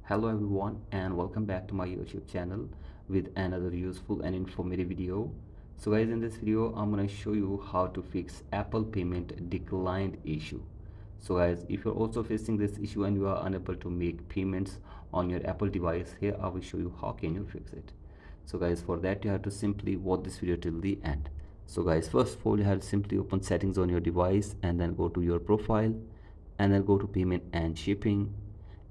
Hello everyone and welcome back to my YouTube channel with another useful and informative video. So guys, in this video I'm going to show you how to fix Apple payment declined issue. So guys, if you're also facing this issue and you are unable to make payments on your Apple device, here I will show you how can you fix it. So guys, for that you have to simply watch this video till the end. So guys, first of all you have to simply open settings on your device and then go to your profile and then go to payment and shipping,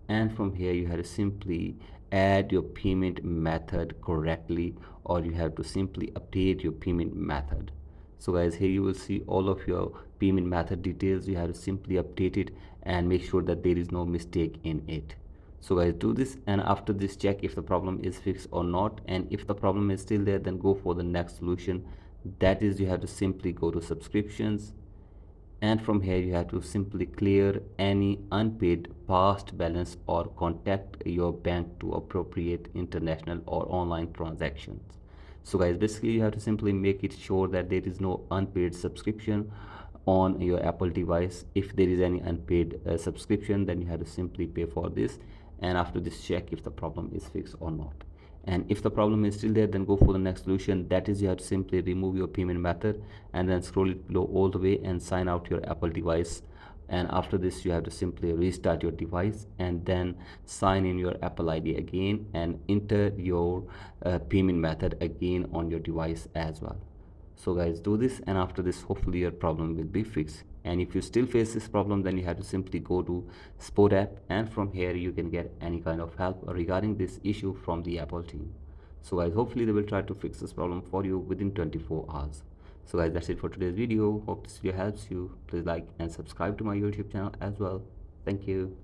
and from here you have to simply add your payment method correctly, or you have to simply update your payment method. So guys, here you will see all of your payment method details. You have to simply update it and make sure that there is no mistake in it. So guys, do this, and after this check if the problem is fixed or not, and if the problem is still there, then go for the next solution. That is, you have to simply go to subscriptions, and from here you have to simply clear any unpaid past balance or contact your bank to appropriate international or online transactions. So guys, basically you have to simply make it sure that there is no unpaid subscription on your Apple device. If there is any unpaid subscription, then you have to simply pay for this, and after this check if the problem is fixed or not. And if the problem is still there, then go for the next solution. That is, you have to simply remove your payment method and then scroll it below all the way and sign out your Apple device. And after this you have to simply restart your device and then sign in your Apple ID again and enter your payment method again on your device as well. So guys, do this, and after this hopefully your problem will be fixed. And if you still face this problem, then you have to simply go to support app, and from here you can get any kind of help regarding this issue from the Apple team. So guys, hopefully they will try to fix this problem for you within 24 hours. So guys, that's it for today's video. Hope this video helps you. Please like and subscribe to my YouTube channel as well. Thank you.